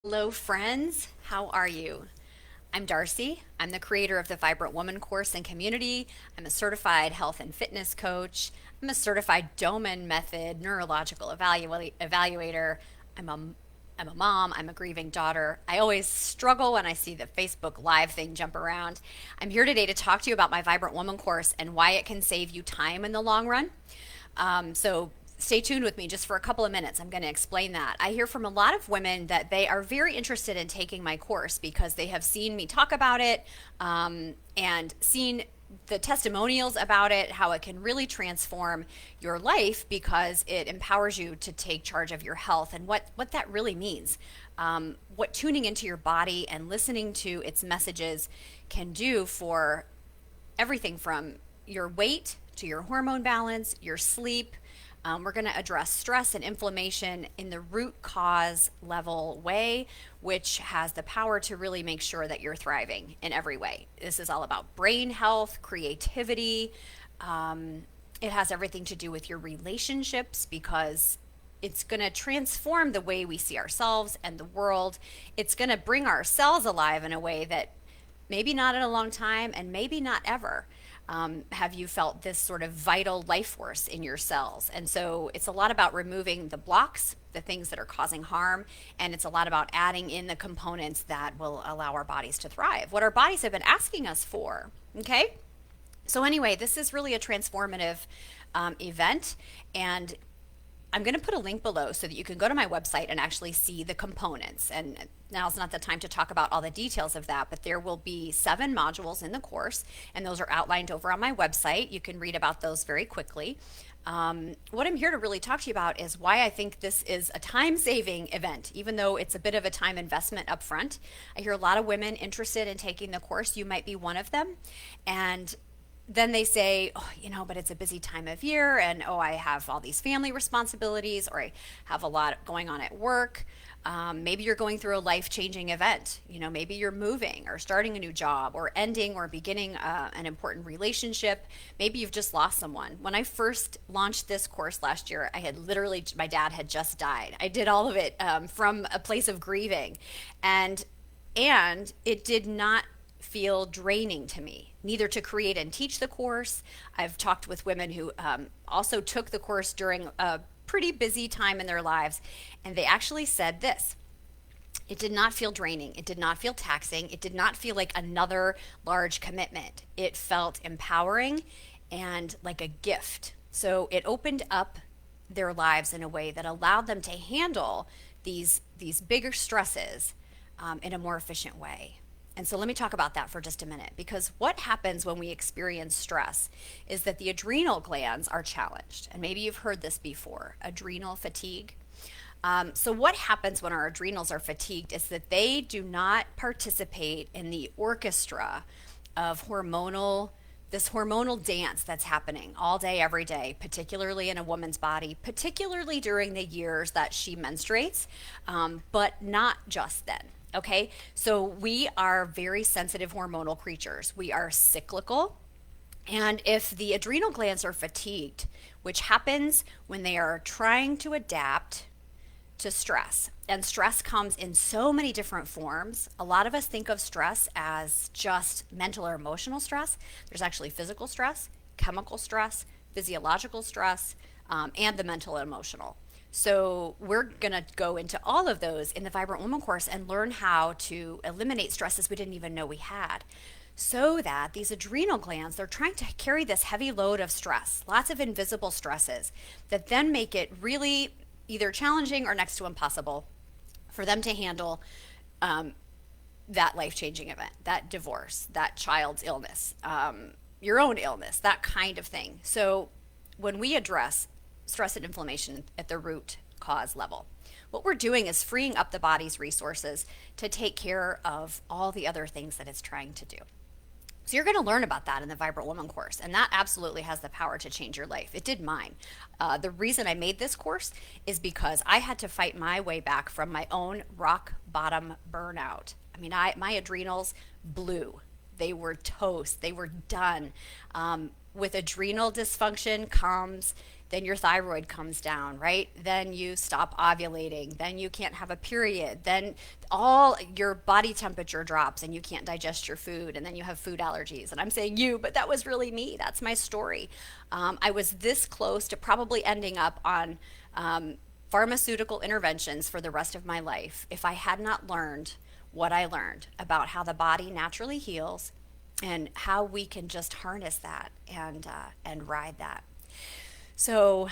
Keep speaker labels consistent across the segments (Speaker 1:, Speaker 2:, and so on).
Speaker 1: Hello, friends. How are you? I'm Darcy. I'm the creator of the Vibrant Woman course and community. I'm a certified health and fitness coach. I'm a certified Doman method neurological evaluator. I'm a I'm a mom. I'm a grieving daughter. I always struggle when I see the Facebook Live thing jump around. I'm here today to talk to you about my Vibrant Woman course and why it can save you time in the long run. So stay tuned with me just for a couple of minutes. I'm going to explain that. I hear from a lot of women that they are very interested in taking my course because they have seen me talk about it and seen the testimonials about it, how it can really transform your life because it empowers you to take charge of your health and what that really means. What tuning into your body and listening to its messages can do for everything from your weight to your hormone balance, your sleep. We're going to address stress and inflammation in the root cause level way, which has the power to really make sure that you're thriving in every way. This is all about brain health, creativity. It has everything to do with your relationships because it's going to transform the way we see ourselves and the world. It's going to bring our cells alive in a way that maybe not in a long time and maybe not ever. Have you felt this sort of vital life force in your cells? And so it's a lot about removing the blocks, the things that are causing harm, and it's a lot about adding in the components that will allow our bodies to thrive, what our bodies have been asking us for. Okay? So, anyway, this is really a transformative event, and I'm going to put a link below so that you can go to my website and actually see the components. And now's not the time to talk about all the details of that, but there will be 7 modules in the course, and those are outlined over on my website. You can read about those very quickly. What I'm here to really talk to you about is why I think this is a time-saving event, even though it's a bit of a time investment up front. I hear a lot of women interested in taking the course. You might be one of them. And then they say, oh, but it's a busy time of year, and oh, I have all these family responsibilities, or I have a lot going on at work. Maybe you're going through a life-changing event. Maybe you're moving or starting a new job or ending or beginning an important relationship. Maybe you've just lost someone. When I first launched this course last year, I had literally, my dad had just died. I did all of it from a place of grieving, and it did not feel draining to me, neither to create and teach the course. I've talked with women who also took the course during a pretty busy time in their lives, and they actually said this: it did not feel draining. It did not feel taxing. It did not feel like another large commitment. It felt empowering and like a gift. So it opened up their lives in a way that allowed them to handle these bigger stresses in a more efficient way. And so let me talk about that for just a minute, because what happens when we experience stress is that the adrenal glands are challenged. And maybe you've heard this before, adrenal fatigue. So what happens when our adrenals are fatigued is that they do not participate in the orchestra of this hormonal dance that's happening all day, every day, particularly in a woman's body, particularly during the years that she menstruates, but not just then. Okay, so we are very sensitive hormonal creatures. We are cyclical. And if the adrenal glands are fatigued, which happens when they are trying to adapt to stress, and stress comes in so many different forms. A lot of us think of stress as just mental or emotional stress. There's actually physical stress, chemical stress, physiological stress, and the mental and emotional. So we're going to go into all of those in the Vibrant Woman course and learn how to eliminate stresses we didn't even know we had. So that these adrenal glands, they're trying to carry this heavy load of stress, lots of invisible stresses that then make it really either challenging or next to impossible for them to handle that life-changing event, that divorce, that child's illness, your own illness, that kind of thing. So when we address stress and inflammation at the root cause level, what we're doing is freeing up the body's resources to take care of all the other things that it's trying to do. So you're going to learn about that in the Vibrant Woman course, and that absolutely has the power to change your life. It did mine. The reason I made this course is because I had to fight my way back from my own rock bottom burnout. I mean, my adrenals blew. They were toast. They were done. With adrenal dysfunction comes then your thyroid comes down, right? Then you stop ovulating, then you can't have a period, then all your body temperature drops and you can't digest your food, and then you have food allergies. And I'm saying you, but that was really me. That's my story. I was this close to probably ending up on pharmaceutical interventions for the rest of my life if I had not learned what I learned about how the body naturally heals and how we can just harness that and ride that. So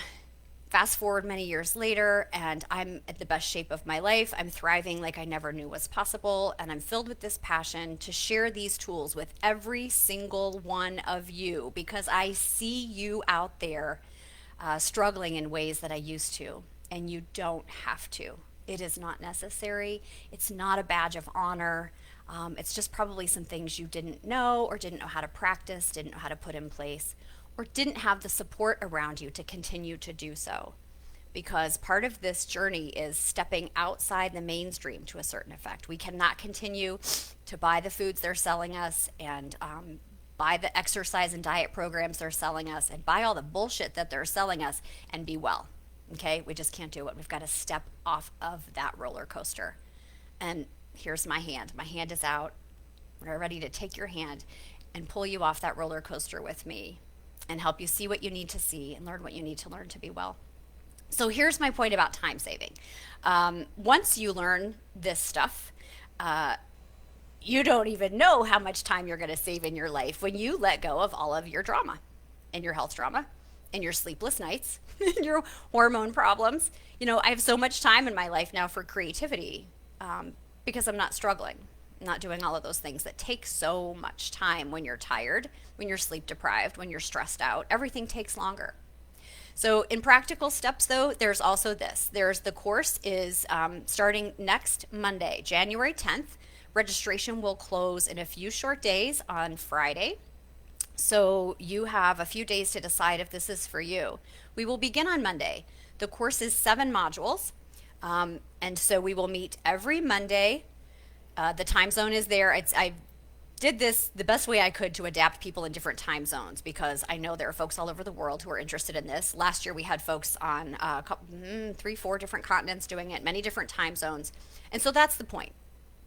Speaker 1: fast forward many years later, and I'm at the best shape of my life. I'm thriving like I never knew was possible, and I'm filled with this passion to share these tools with every single one of you because I see you out there struggling in ways that I used to, and you don't have to. It is not necessary. It's not a badge of honor. It's just probably some things you didn't know or didn't know how to practice, didn't know how to put in place, or didn't have the support around you to continue to do so. Because part of this journey is stepping outside the mainstream to a certain effect. We cannot continue to buy the foods they're selling us and buy the exercise and diet programs they're selling us and buy all the bullshit that they're selling us and be well. Okay? We just can't do it. We've got to step off of that roller coaster. And here's my hand. My hand is out. We're ready to take your hand and pull you off that roller coaster with me and help you see what you need to see and learn what you need to learn to be well. So here's my point about time saving. Once you learn this stuff, you don't even know how much time you're going to save in your life when you let go of all of your drama and your health drama and your sleepless nights and your hormone problems. You know, I have so much time in my life now for creativity because I'm not struggling, not doing all of those things that take so much time when you're tired, when you're sleep deprived, when you're stressed out. Everything takes longer. So in practical steps, though, there's also this. There's the course is starting next Monday, January 10th. Registration will close in a few short days on Friday. So you have a few days to decide if this is for you. We will begin on Monday. The course is 7 modules. And so we will meet every Monday. The time zone is there. I did this the best way I could to adapt people in different time zones because I know there are folks all over the world who are interested in this. Last year we had folks on 3-4 different continents doing it, many different time zones. And so that's the point.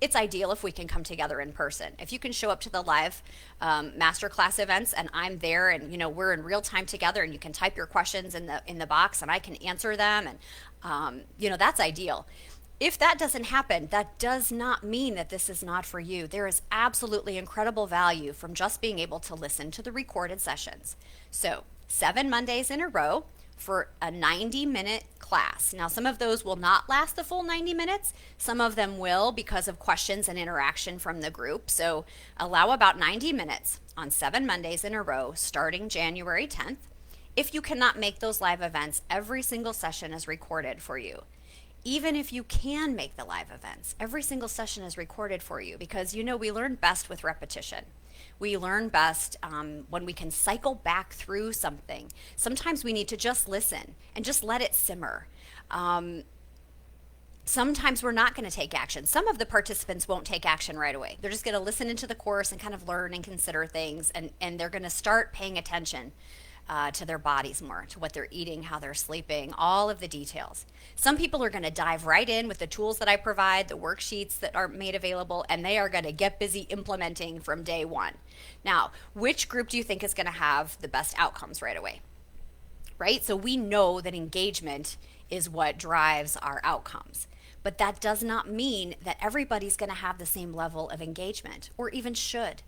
Speaker 1: It's ideal if we can come together in person. If you can show up to the live masterclass events and I'm there and we're in real time together and you can type your questions in the box and I can answer them and that's ideal. If that doesn't happen, that does not mean that this is not for you. There is absolutely incredible value from just being able to listen to the recorded sessions. So 7 Mondays in a row for a 90-minute class. Now, some of those will not last the full 90 minutes. Some of them will because of questions and interaction from the group. So allow about 90 minutes on 7 Mondays in a row starting January 10th. If you cannot make those live events, every single session is recorded for you. Even if you can make the live events, every single session is recorded for you because we learn best with repetition. We learn best when we can cycle back through something. Sometimes we need to just listen and just let it simmer. Sometimes we're not going to take action. Some of the participants won't take action right away. They're just going to listen into the course and kind of learn and consider things, and they're going to start paying attention to their bodies more, to what they're eating, how they're sleeping, all of the details. Some people are going to dive right in with the tools that I provide, the worksheets that are made available, and they are going to get busy implementing from day one. Now, which group do you think is going to have the best outcomes right away? Right? So we know that engagement is what drives our outcomes. But that does not mean that everybody's going to have the same level of engagement, or even should.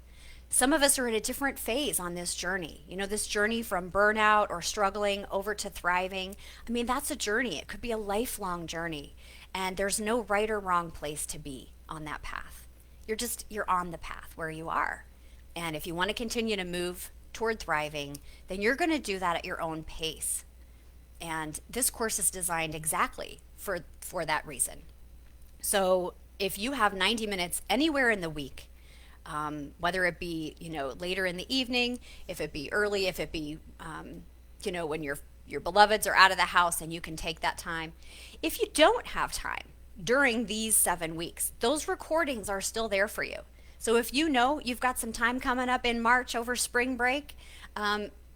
Speaker 1: Some of us are in a different phase on this journey. This journey from burnout or struggling over to thriving. I mean, that's a journey. It could be a lifelong journey. And there's no right or wrong place to be on that path. You're on the path where you are. And if you want to continue to move toward thriving, then you're going to do that at your own pace. And this course is designed exactly for that reason. So if you have 90 minutes anywhere in the week, whether it be, later in the evening, if it be early, if it be, when your beloveds are out of the house and you can take that time. If you don't have time during these 7 weeks, those recordings are still there for you. So if you've got some time coming up in March over spring break,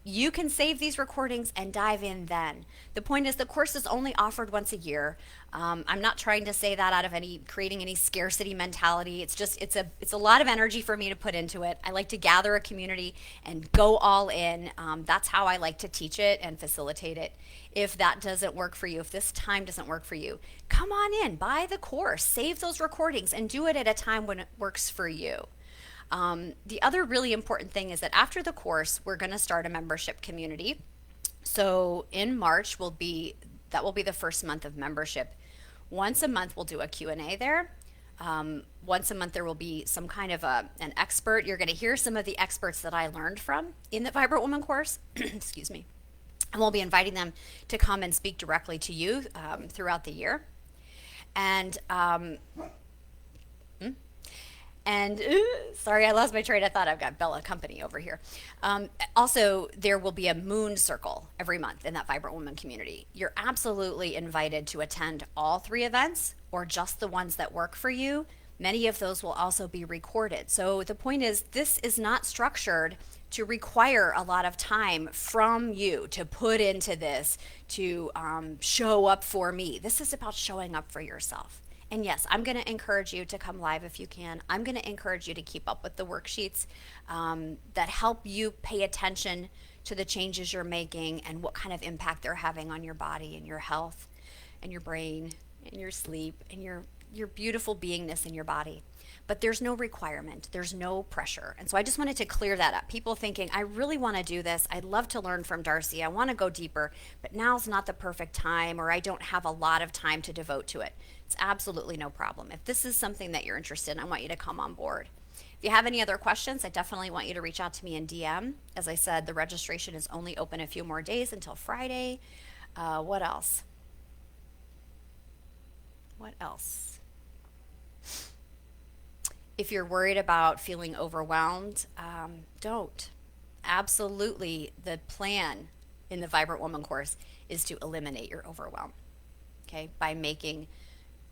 Speaker 1: you can save these recordings and dive in then. The point is the course is only offered once a year. I'm not trying to say that out of creating any scarcity mentality. It's a lot of energy for me to put into it. I like to gather a community and go all in. That's how I like to teach it and facilitate it. If that doesn't work for you, if this time doesn't work for you, come on in, buy the course, save those recordings, and do it at a time when it works for you. The other really important thing is that after the course, we're going to start a membership community. So in March that will be the first month of membership. Once a month, we'll do a Q&A there. Once a month, there will be some kind of an expert. You're going to hear some of the experts that I learned from in the Vibrant Woman course. Excuse me. And we'll be inviting them to come and speak directly to you throughout the year. And sorry, I lost my train of thought. I've got Bella company over here. Also, there will be a moon circle every month in that Vibrant Woman community. You're absolutely invited to attend all 3 events or just the ones that work for you. Many of those will also be recorded. So the point is, this is not structured to require a lot of time from you to put into this, to show up for me. This is about showing up for yourself. And yes, I'm going to encourage you to come live if you can. I'm going to encourage you to keep up with the worksheets that help you pay attention to the changes you're making and what kind of impact they're having on your body and your health and your brain and your sleep and your beautiful beingness in your body. But there's no requirement. There's no pressure. And so I just wanted to clear that up. People thinking, I really want to do this. I'd love to learn from Darcy. I want to go deeper, but now's not the perfect time, or I don't have a lot of time to devote to it. It's absolutely no problem. If this is something that you're interested in, I want you to come on board. If you have any other questions, I definitely want you to reach out to me in DM. As I said, the registration is only open a few more days until Friday. What else? What else? If you're worried about feeling overwhelmed, don't. Absolutely, the plan in the Vibrant Woman course is to eliminate your overwhelm, okay, by making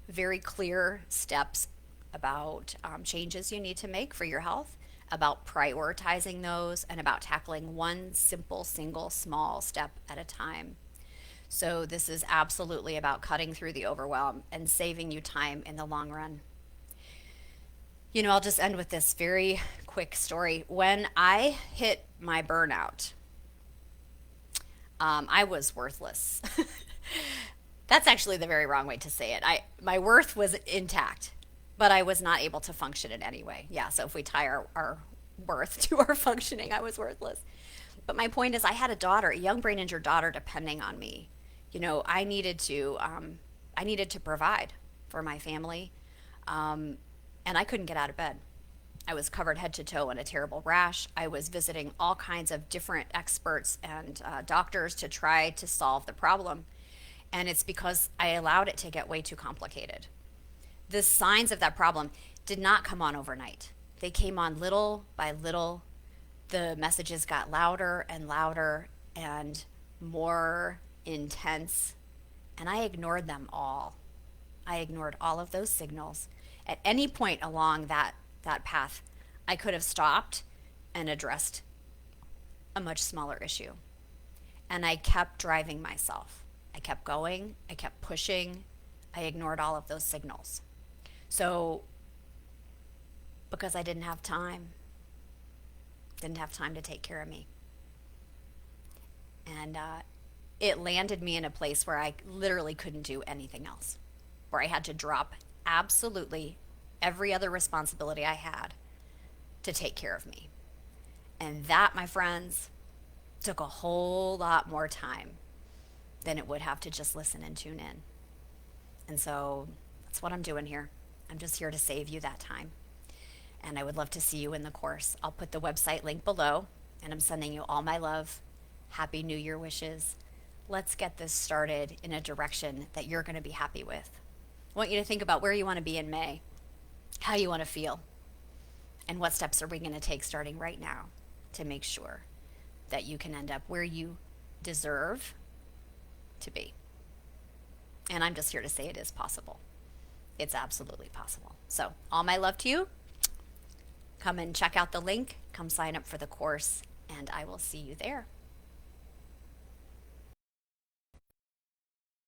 Speaker 1: very clear steps about changes you need to make for your health, about prioritizing those, and about tackling one simple, single, small step at a time. So this is absolutely about cutting through the overwhelm and saving you time in the long run. You know, I'll just end with this very quick story. When I hit my burnout, I was worthless. That's actually the very wrong way to say it. My worth was intact, but I was not able to function in any way. Yeah, so if we tie our worth to our functioning, I was worthless. But my point is, I had a daughter, a young brain injured daughter, depending on me. You know, I needed to provide for my family. And I couldn't get out of bed. I was covered head to toe in a terrible rash. I was visiting all kinds of different experts and doctors to try to solve the problem. And it's because I allowed it to get way too complicated. The signs of that problem did not come on overnight. They came on little by little. The messages got louder and louder and more intense. And I ignored them all. I ignored all of those signals. At any point along that path, I could have stopped and addressed a much smaller issue. And I kept driving myself. I kept going. I kept pushing. I ignored all of those signals. So, because I didn't have time to take care of me. And it landed me in a place where I literally couldn't do anything else, where I had to drop absolutely every other responsibility I had to take care of me. And that, my friends, took a whole lot more time than it would have to just listen and tune in. And so that's what I'm doing here. I'm just here to save you that time. And I would love to see you in the course. I'll put the website link below, and I'm sending you all my love. Happy New Year wishes. Let's get this started in a direction that you're going to be happy with. I want you to think about where you want to be in May, how you want to feel, and what steps are we going to take starting right now to make sure that you can end up where you deserve to be. And I'm just here to say it is possible. It's absolutely possible. So all my love to you. Come and check out the link. Come sign up for the course, and I will see you there.